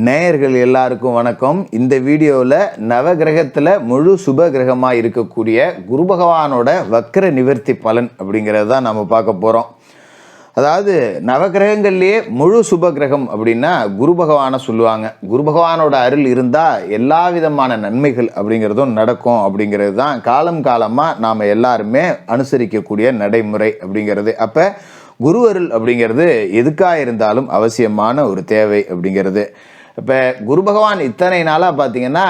நேயர்கள் எல்லாருக்கும் வணக்கம். இந்த வீடியோவில் நவகிரகத்தில் முழு சுப கிரகமாக இருக்கக்கூடிய குரு பகவானோட வக்ர நிவர்த்தி பலன் அப்படிங்கிறது தான் நம்ம பார்க்க போகிறோம். அதாவது நவகிரகங்கள்லேயே முழு சுப கிரகம் அப்படின்னா குரு பகவானை சொல்லுவாங்க. குரு பகவானோட அருள் இருந்தால் எல்லா விதமான நன்மைகள் அப்படிங்கிறதும் நடக்கும் அப்படிங்கிறது தான் காலம் காலமாக நாம் எல்லாருமே அனுசரிக்கக்கூடிய நடைமுறை அப்படிங்கிறது. அப்போ குரு அருள் அப்படிங்கிறது எதுக்காக இருந்தாலும் அவசியமான ஒரு தேவை அப்படிங்கிறது. இப்போ குரு பகவான் இத்தனை நாளாக பார்த்தீங்கன்னா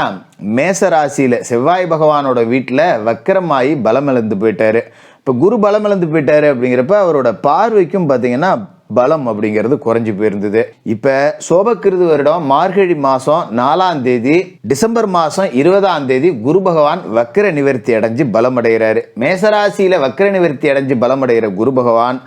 மேச ராசியில் செவ்வாய் பகவானோட வீட்டில் வக்கரமாகி பலமிழந்து போயிட்டாரு. இப்போ குரு பலமிழந்து போயிட்டாரு அப்படிங்கிறப்ப அவரோட பார்வைக்கும் பார்த்தீங்கன்னா பலம் அப்படிங்கிறது குறைஞ்சி போயிருந்தது. இப்போ சோபக்கிருது வருடம் மார்கழி மாதம் 4ஆம் தேதி டிசம்பர் மாதம் 20ஆம் தேதி குரு பகவான் வக்கர நிவர்த்தி அடைஞ்சு பலமடைகிறாரு. மேசராசியில் வக்கர நிவர்த்தி அடைஞ்சு பலமடைகிற குரு பகவான்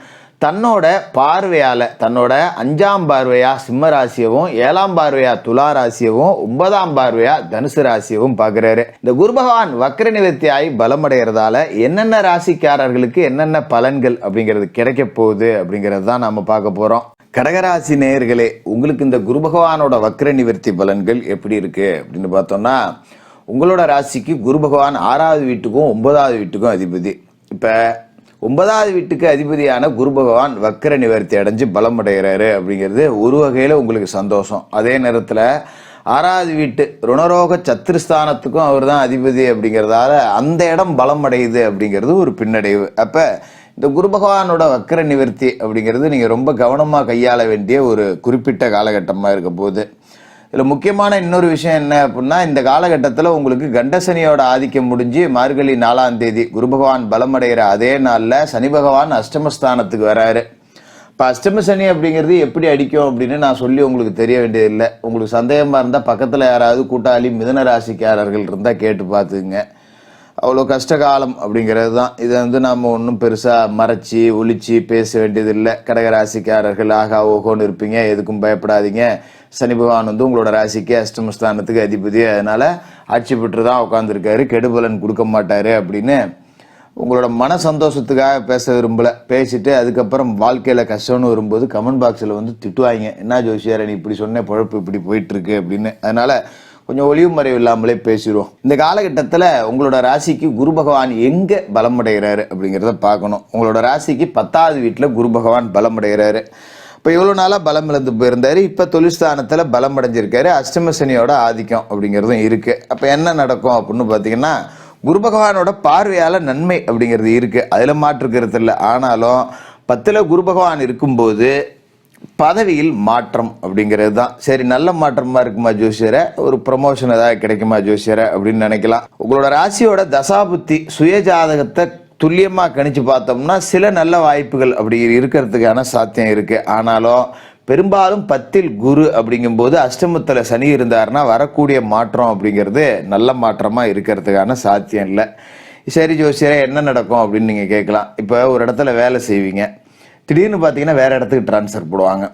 தன்னோட பார்வையால் தன்னோட 5ஆம் பார்வையா சிம்ம ராசியவும் 7ஆம் பார்வையா துலா ராசியவும் 9ஆம் பார்வையா தனுசு ராசியவும் பார்க்குறாரு. இந்த குரு பகவான் வக்ர நிவர்த்தி ஆகி பலமடைகிறதால என்னென்ன ராசிக்காரர்களுக்கு என்னென்ன பலன்கள் அப்படிங்கிறது கிடைக்க போகுது அப்படிங்கிறது தான் நம்ம பார்க்க போகிறோம். கடகராசி நேயர்களே, உங்களுக்கு இந்த குரு பகவானோட வக்ர நிவர்த்தி பலன்கள் எப்படி இருக்கு அப்படின்னு பார்த்தோம்னா, உங்களோட ராசிக்கு குரு பகவான் 6வது வீட்டுக்கும் 9வது வீட்டுக்கும் அதிபதி. இப்போ 9வது வீட்டுக்கு அதிபதியான குரு பகவான் வக்கர நிவர்த்தி அடைஞ்சு பலம் அடைகிறாரு அப்படிங்கிறது ஒரு வகையில் உங்களுக்கு சந்தோஷம். அதே நேரத்தில் 6வது வீட்டு ருணரோக சத்துருஸ்தானத்துக்கும் அவர் தான் அதிபதி அப்படிங்கிறதால அந்த இடம் பலம் அடையுது அப்படிங்கிறது ஒரு பின்னடைவு. அப்போ இந்த குரு பகவானோட வக்கர நிவர்த்தி அப்படிங்கிறது நீங்கள் ரொம்ப கவனமாக கையாள வேண்டிய ஒரு குறிப்பிட்ட காலகட்டமாக இருக்க போகுது. இதில் முக்கியமான இன்னொரு விஷயம் என்ன அப்படின்னா, இந்த காலகட்டத்தில் உங்களுக்கு கண்டசனியோட ஆதிக்கம் முடிஞ்சு மார்கழி 4ஆம் தேதி குரு பகவான் பலமடைகிற அதே நாளில் சனி பகவான் அஷ்டமஸ்தானத்துக்கு வராரு. இப்போ அஷ்டம சனி அப்படிங்கிறது எப்படி அடிக்கும் அப்படின்னு நான் சொல்லி உங்களுக்கு தெரிய வேண்டியதில்லை. உங்களுக்கு சந்தேகமாக இருந்தால் பக்கத்தில் யாராவது கூட்டாளி மிதுன ராசிக்காரர்கள் இருந்தால் கேட்டு பார்த்துக்குங்க. அவ்வளோ கஷ்டகாலம் அப்படிங்கிறது தான். இதை நாம் ஒன்றும் பெருசாக மறைச்சி ஒளிச்சு பேச வேண்டியதில்லை. கடகராசிக்காரர்கள் ஆகா ஓகோன்னு இருப்பீங்க, எதுக்கும் பயப்படாதீங்க. சனி பகவான் உங்களோட ராசிக்கு அஷ்டமஸ்தானத்துக்கு அதிபதி, அதனால ஆட்சி பெற்று தான் உட்காந்துருக்காரு, கெடுபலன் கொடுக்க மாட்டாரு அப்படின்னு உங்களோட மன சந்தோஷத்துக்காக பேச விரும்பலை. பேசிட்டு அதுக்கப்புறம் வாழ்க்கையில் கஷ்டம்னு வரும்போது கமெண்ட் பாக்ஸில் திட்டுவாங்க, என்ன ஜோசியார் நீ இப்படி சொன்ன, பழப்பு இப்படி போயிட்டுருக்கு அப்படின்னு. அதனால் கொஞ்சம் ஒளிவு மறைவு இல்லாமலே பேசிடுவோம். இந்த காலகட்டத்தில் உங்களோட ராசிக்கு குரு பகவான் எங்கே பலமடைகிறாரு அப்படிங்கிறத பார்க்கணும். உங்களோட ராசிக்கு 10வது வீட்டில் குரு பகவான் பலமடைகிறாரு. இப்போ இவ்வளோ நாளாக பலம் இழந்து போயிருந்தாரு, இப்போ தொழில்ஸ்தானத்தில் பலம் அடைஞ்சிருக்காரு. அஷ்டம சனியோட ஆதிக்கம் அப்படிங்கிறதும் இருக்குது. அப்போ என்ன நடக்கும் அப்படின்னு பார்த்தீங்கன்னா, குரு பகவானோட பார்வையால் நன்மை அப்படிங்கிறது இருக்குது, அதில் மாற்றுக்கிறது இல்லை. ஆனாலும் 10ல் குரு பகவான் இருக்கும்போது பதவியில் மாற்றம் அப்படிங்கிறது தான். சரி, நல்ல மாற்றமாக இருக்குமா ஜோசியரை, ஒரு ப்ரமோஷன் ஏதாவது கிடைக்குமா ஜோசியரை அப்படின்னு நினைக்கலாம். உங்களோட ராசியோட தசாபுத்தி சுய ஜாதகத்தை துல்லியமாக கணிச்சு பார்த்தோம்னா சில நல்ல வாய்ப்புகள் அப்படி இருக்கிறதுக்கான சாத்தியம் இருக்குது. ஆனாலும் பெரும்பாலும் 10ல் குரு அப்படிங்கும்போது அஷ்டமத்தில் சனி இருந்தாருன்னா வரக்கூடிய மாற்றம் அப்படிங்கிறது நல்ல மாற்றமாக இருக்கிறதுக்கான சாத்தியம் இல்லை. சரி ஜோசியரே என்ன நடக்கும் அப்படின்னு நீங்கள் கேட்கலாம். இப்போ ஒரு இடத்துல வேலை செய்வீங்க, திடீர்னு பார்த்தீங்கன்னா வேறு இடத்துக்கு ட்ரான்ஸ்ஃபர் போடுவாங்க.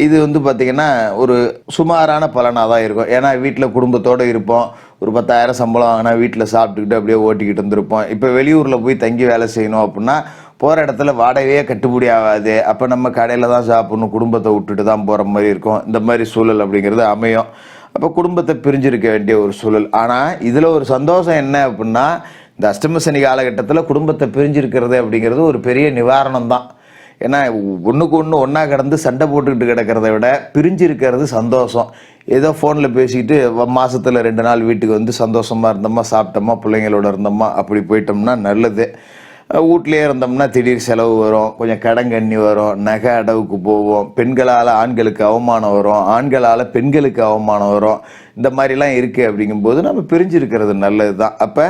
இது பார்த்தீங்கன்னா ஒரு சுமாரான பலனாக தான் இருக்கும். ஏன்னா வீட்டில் குடும்பத்தோடு இருப்போம், ஒரு 10,000 சம்பளம் வாங்கினா வீட்டில் சாப்பிட்டுக்கிட்டு அப்படியே ஓட்டிக்கிட்டு இருந்திருப்போம். இப்போ வெளியூரில் போய் தங்கி வேலை செய்யணும் அப்படின்னா போகிற இடத்துல வாடகையே கட்டுப்படி ஆகாது. அப்போ நம்ம கடையில் தான் சாப்பிடணும், குடும்பத்தை விட்டுட்டு தான் போகிற மாதிரி இருக்கும். இந்த மாதிரி சூழல் அப்படிங்கிறது அமையும். அப்போ குடும்பத்தை பிரிஞ்சிருக்க வேண்டிய ஒரு சூழல். ஆனால் இதில் ஒரு சந்தோஷம் என்ன அப்படின்னா, இந்த அஷ்டம சனி காலகட்டத்தில் குடும்பத்தை பிரிஞ்சிருக்கிறது அப்படிங்கிறது ஒரு பெரிய நிவாரணம் தான். ஏன்னா ஒன்றுக்கு ஒன்று ஒன்றா கிடந்து சண்டை போட்டுக்கிட்டு கிடக்கிறத விட பிரிஞ்சு இருக்கிறது சந்தோஷம். ஏதோ ஃபோனில் பேசிக்கிட்டு மாதத்தில் 2 நாள் வீட்டுக்கு சந்தோஷமாக இருந்தோமா, சாப்பிட்டோமா, பிள்ளைங்களோட இருந்தோமா, அப்படி போயிட்டோம்னா நல்லது. வீட்லேயே இருந்தோம்னா திடீர் செலவு வரும், கொஞ்சம் கடங்கண்ணி வரும், நகை அடவுக்கு போவோம், பெண்களால் ஆண்களுக்கு அவமானம் வரும், ஆண்களால் பெண்களுக்கு அவமானம் வரும். இந்த மாதிரிலாம் இருக்குது. அப்படிங்கும்போது நம்ம பிரிஞ்சு இருக்கிறது நல்லது தான். அப்போ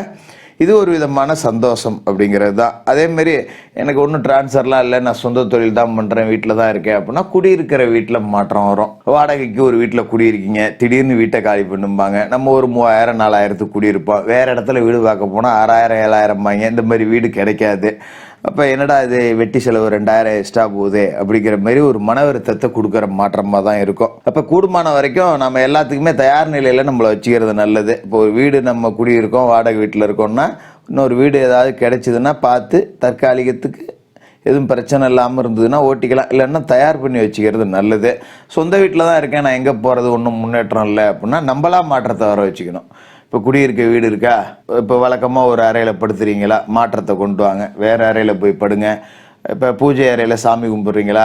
இது ஒரு விதமான சந்தோஷம் அப்படிங்கிறது தான். அதேமாரி எனக்கு ஒன்றும் ட்ரான்ஸ்ஃபர்லாம் இல்லை, நான் சொந்த தொழில் தான் பண்ணுறேன், வீட்டில் தான் இருக்கேன் அப்படின்னா குடியிருக்கிற வீட்டில் மாற்றம் வரும். வாடகைக்கு ஒரு வீட்டில் குடியிருக்கீங்க, திடீர்னு வீட்டை காலி பண்ணும்பாங்க. நம்ம ஒரு 3000 4000த்துக்கு குடியிருப்போம். வேறு இடத்துல வீடு பார்க்க போனால் 6000 7000 இந்த மாதிரி வீடு கிடைக்காது. அப்போ என்னடா இது வெட்டி செலவு 2000 எக்ஸ்ட்ரா போகுது அப்படிங்கிற மாதிரி ஒரு மன வருத்தத்தை கொடுக்குற மாற்றமாக தான் இருக்கும். அப்போ கூடுமான வரைக்கும் நம்ம எல்லாத்துக்குமே தயார் நிலையில் நம்மளை வச்சுக்கிறது நல்லது. இப்போ ஒரு வீடு நம்ம குடியிருக்கோம், வாடகை வீட்டில் இருக்கோம்னா இன்னொரு வீடு ஏதாவது கிடைச்சிதுன்னா பார்த்து தற்காலிகத்துக்கு எதுவும் பிரச்சனை இல்லாமல் இருந்ததுன்னா ஓட்டிக்கலாம், இல்லைன்னா தயார் பண்ணி வச்சுக்கிறது நல்லது. சொந்த வீட்டில் தான் இருக்கேன், நான் எங்கே போகிறது, ஒன்றும் முன்னேற்றம் இல்லை அப்படின்னா நம்மளா மாற்றத்தை வர வச்சுக்கணும். இப்போ குடியிருக்க வீடு இருக்கா, இப்போ வழக்கமாக ஒரு அறையில் படுத்துறீங்களா, மாற்றத்தை கொண்டு வாங்க, வேறு அறையில் போய் படுங்க. இப்போ பூஜை அறையில் சாமி கும்பிட்றீங்களா,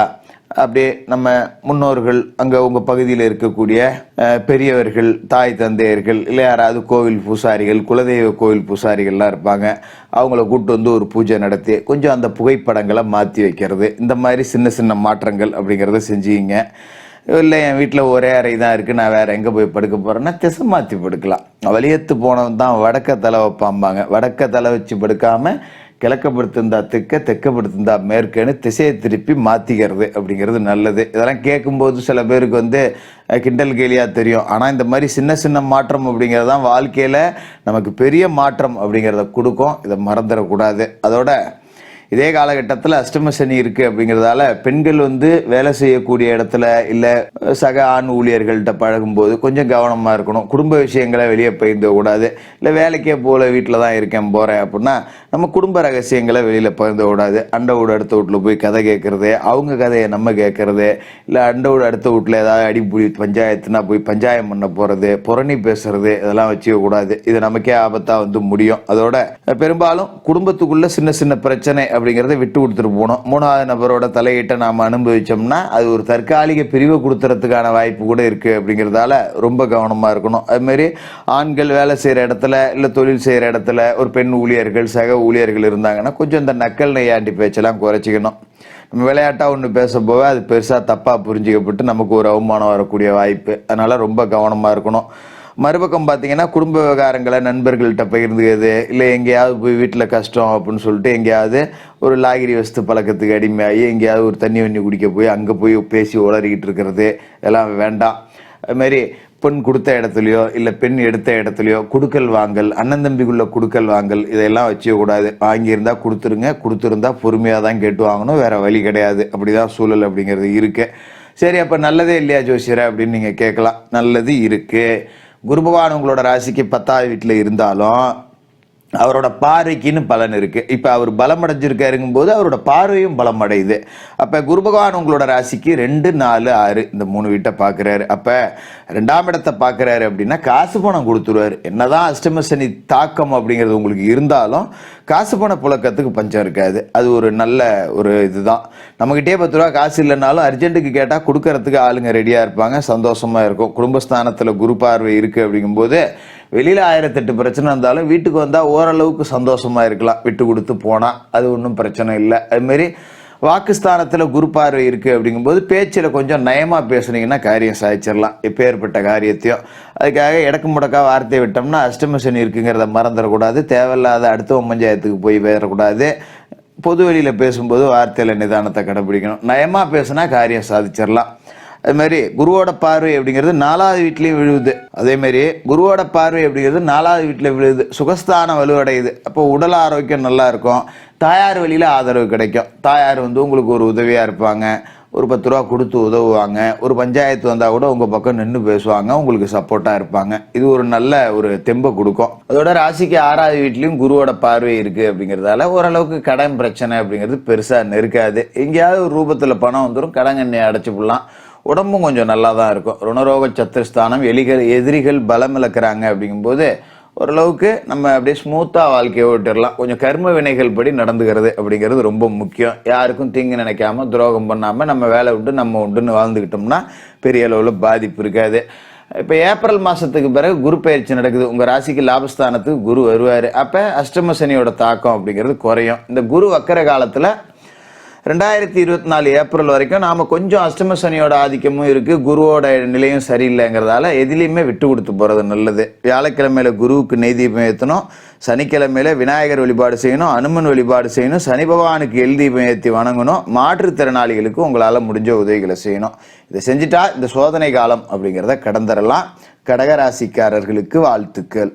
அப்படியே நம்ம முன்னோர்கள் அங்கே உங்கள் பகுதியில் இருக்கக்கூடிய பெரியவர்கள், தாய் தந்தையர்கள், இல்லை யாராவது கோவில் பூசாரிகள், குலதெய்வ கோவில் பூசாரிகள்லாம் இருப்பாங்க, அவங்கள கூப்பிட்டு வந்து ஒரு பூஜை நடத்தி கொஞ்சம் அந்த புகைப்படங்களை மாற்றி வைக்கிறது. இந்த மாதிரி சின்ன சின்ன மாற்றங்கள் அப்படிங்கிறத செஞ்சுக்கிங்க. இல்லை என் வீட்டில் ஒரே அறை தான் இருக்குது, நான் வேறு எங்கே போய் படுக்க போகிறேன்னா திசை மாற்றி படுக்கலாம். வலியத்து போனவன் தான் வடக்க தலை வைப்பாம்பாங்க. வடக்க தலை வச்சு படுக்காமல் கிழக்க படுத்திருந்தா தெக்க படுத்திருந்தா மேற்குன்னு திசையை திருப்பி மாற்றிக்கிறது அப்படிங்கிறது நல்லது. இதெல்லாம் கேட்கும்போது சில பேருக்கு கிண்டல் கேலியாக தெரியும். ஆனால் இந்த மாதிரி சின்ன சின்ன மாற்றம் அப்படிங்கிறது தான் வாழ்க்கையில் நமக்கு பெரிய மாற்றம் அப்படிங்கிறத கொடுக்கும். இதை மறந்துடக்கூடாது. அதோட இதே காலகட்டத்தில் அஷ்டம சனி இருக்குது அப்படிங்கிறதால பெண்கள் வேலை செய்யக்கூடிய இடத்துல இல்லை சக ஆண் ஊழியர்கள்ட்ட பழகும்போது கொஞ்சம் கவனமாக இருக்கணும். குடும்ப விஷயங்களை வெளியே பகிர்ந்துக்கூடாது. இல்லை வேலைக்கே போல வீட்டில் தான் இருக்கேன் போகிறேன் அப்படின்னா நம்ம குடும்ப ரகசியங்களை வெளியில் பகிர்ந்துக்கூடாது. அண்டை வீடு அடுத்த வீட்டில் போய் கதை கேட்குறது, அவங்க கதையை நம்ம கேட்குறது, இல்லை அண்டை வீடு அடுத்த வீட்டில் ஏதாவது அடிப்புடி பஞ்சாயத்துனா போய் பஞ்சாயம் பண்ண போகிறது, புரணி பேசுறது, இதெல்லாம் வச்சுக்கக்கூடாது. இது நமக்கே ஆபத்தாக முடியும். அதோட பெரும்பாலும் குடும்பத்துக்குள்ளே சின்ன சின்ன பிரச்சனை அப்படிங்கிறத விட்டு கொடுத்துட்டு போகணும். மூணாவது நபரோட தலையீட்டை நாம் அனுபவிச்சோம்னா அது ஒரு தற்காலிக பிரிவை கொடுத்துறதுக்கான வாய்ப்பு கூட இருக்குது. அப்படிங்கிறதால ரொம்ப கவனமாக இருக்கணும். அதுமாரி ஆண்கள் வேலை செய்கிற இடத்துல இல்லை தொழில் செய்கிற இடத்துல ஒரு பெண் ஊழியர்கள், சக ஊழியர்கள் இருந்தாங்கன்னா கொஞ்சம் இந்த நக்கல் நையாண்டி பேச்செல்லாம் குறைச்சிக்கணும். நம்ம விளையாட்டாக ஒன்று பேச போக அது பெருசாக தப்பாக புரிஞ்சிக்கப்பட்டு நமக்கு ஒரு அவமானம் வரக்கூடிய வாய்ப்பு. அதனால் ரொம்ப கவனமாக இருக்கணும். மறுபக்கம் பார்த்தீங்கன்னா குடும்ப விவகாரங்களை நண்பர்கள்ட்ட பகிர்ந்துக்கிறது, இல்லை எங்கேயாவது போய் வீட்டில் கஷ்டம் அப்படின்னு சொல்லிட்டு எங்கேயாவது ஒரு லாகிரி வஸ்து பழக்கத்துக்கு அடிமையாகி எங்கேயாவது ஒரு தண்ணி வண்ணி குடிக்க போய் அங்கே போய் பேசி உளறிக்கிட்டு இருக்கிறது எல்லாம் வேண்டாம். அதுமாரி பெண் கொடுத்த இடத்துலையோ இல்லை பெண் எடுத்த இடத்துலையோ குடுக்கல் வாங்கல், அண்ணன் தம்பிக்குள்ள குடுக்கல் வாங்கல், இதெல்லாம் வச்சுக்கூடாது. வாங்கியிருந்தா கொடுத்துருங்க, கொடுத்துருந்தா பொறுமையாக தான் கேட்டு வாங்கணும், வேறு வழி கிடையாது. அப்படி தான் சூழல் அப்படிங்கிறது இருக்குது. சரி, அப்போ நல்லதே இல்லையா ஜோசியரை அப்படின்னு நீங்கள் கேட்கலாம். நல்லது இருக்குது. குரு பகவான் உங்களோட ராசிக்கு 10வது வீட்டில் இருந்தாலும் அவரோட பார்வைக்குன்னு பலன் இருக்குது. இப்போ அவர் பலம் அடைஞ்சிருக்காருங்கும் போது அவரோட பார்வையும் பலம் அடையுது. அப்போ குரு பகவான் உங்களோட ராசிக்கு 2, 4, 6 இந்த 3 வீட்டை பார்க்குறாரு. அப்போ 2ஆம் இடத்தை பார்க்குறாரு அப்படின்னா காசு பணம் கொடுத்துருவார். என்னதான் அஷ்டம சனி தாக்கம் அப்படிங்கிறது உங்களுக்கு இருந்தாலும் காசு பண புழக்கத்துக்கு பஞ்சம் இருக்காது. அது ஒரு நல்ல ஒரு இதுதான். நம்மகிட்டே 10 ரூபா காசு இல்லைனாலும் அர்ஜென்ட்டுக்கு கேட்டால் கொடுக்கறதுக்கு ஆளுங்க ரெடியாக இருப்பாங்க, சந்தோஷமாக இருக்கும். குடும்பஸ்தானத்தில் குரு பார்வை இருக்குது அப்படிங்கும்போது வெளியில் 1008 பிரச்சனை இருந்தாலும் வீட்டுக்கு வந்தால் ஓரளவுக்கு சந்தோஷமாக இருக்கலாம். விட்டு கொடுத்து போனால் அது ஒன்றும் பிரச்சனை இல்லை. அதுமாரி வாக்குஸ்தானத்தில் குரு பார்வை இருக்குது அப்படிங்கும்போது பேச்சில் கொஞ்சம் நயமாக பேசுனீங்கன்னா காரியம் சாதிச்சிடலாம், எப்பேற்பட்ட காரியத்தையும். அதுக்காக இடக்கு முடக்கா வார்த்தையை விட்டோம்னா அஷ்டம சனி இருக்குங்கிறத மறந்துடக்கூடாது. தேவையில்லாத அடுத்த பஞ்சாயத்துக்கு போய் பேசக்கூடாது. பொது வெளியில் பேசும்போது வார்த்தையில் நிதானத்தை கடைபிடிக்கணும். நயமாக பேசுனா காரியம் சாதிச்சிடலாம். அதுமாரி குருவோட பார்வை அப்படிங்கிறது 4வது வீட்லேயும் விழுவுது. அதேமாரி குருவோட பார்வை அப்படிங்கிறது 4வது வீட்டில் விழுவுது. சுகஸ்தானம் வலுவடையுது. அப்போ உடல் ஆரோக்கியம் நல்லா இருக்கும். தாயார் வழியில் ஆதரவு கிடைக்கும். தாயார் உங்களுக்கு ஒரு உதவியாக இருப்பாங்க. ஒரு 10 ரூபா கொடுத்து உதவுவாங்க. ஒரு பஞ்சாயத்து வந்தால் கூட உங்கள் பக்கம் நின்று பேசுவாங்க, உங்களுக்கு சப்போர்ட்டாக இருப்பாங்க. இது ஒரு நல்ல ஒரு தெம்பை கொடுக்கும். அதோட ராசிக்கு 6வது வீட்லேயும் குருவோட பார்வை இருக்குது அப்படிங்கிறதால ஓரளவுக்கு கடன் பிரச்சனை அப்படிங்கிறது பெருசாக நெருக்காது. எங்கேயாவது ஒரு ரூபத்தில் பணம் வந்துடும், கடங்கண்ணை அடைச்சி போடலாம். உடம்பும் கொஞ்சம் நல்லா தான் இருக்கும். ருணரோக சத்துருஸ்தானம், எதிரிகள் பலம் இழக்கிறாங்க அப்படிங்கும்போது ஓரளவுக்கு நம்ம அப்படியே ஸ்மூத்தாக வாழ்க்கையை ஓட்டிடலாம். கொஞ்சம் கர்ம வினைகள் படி நடந்துக்கிறது அப்படிங்கிறது ரொம்ப முக்கியம். யாருக்கும் தீங்கு நினைக்காம துரோகம் பண்ணாமல் நம்ம வேலை உண்டு நம்ம உண்டுன்னு வாழ்ந்துக்கிட்டோம்னா பெரிய அளவில் பாதிப்பு இருக்காது. இப்போ ஏப்ரல் மாதத்துக்கு பிறகு குரு பயிற்சி நடக்குது. உங்கள் ராசிக்கு லாபஸ்தானத்துக்கு குரு வருவார். அப்போ அஷ்டம சனியோட தாக்கம் அப்படிங்கிறது குறையும். இந்த குரு வக்கர காலத்தில் 2024 ஏப்ரல் வரைக்கும் நாம் கொஞ்சம் அஷ்டம சனியோட ஆதிக்கமும் இருக்குது, குருவோட நிலையும் சரியில்லைங்கிறதால எதிலையுமே விட்டு கொடுத்து போகிறது நல்லது. வியாழக்கிழமையில குருவுக்கு நெய் தீபம் ஏற்றணும், சனிக்கிழமையில விநாயகர் வழிபாடு செய்யணும், அனுமன் வழிபாடு செய்யணும், சனி பகவானுக்கு எல் தீபம் ஏற்றி வணங்கணும். மாற்றுத்திறனாளிகளுக்கு உங்களால் முடிஞ்ச உதவிகளை செய்யணும். இதை செஞ்சுட்டா இந்த சோதனை காலம் அப்படிங்கிறத கடந்துடலாம். கடகராசிக்காரர்களுக்கு வாழ்த்துக்கள்.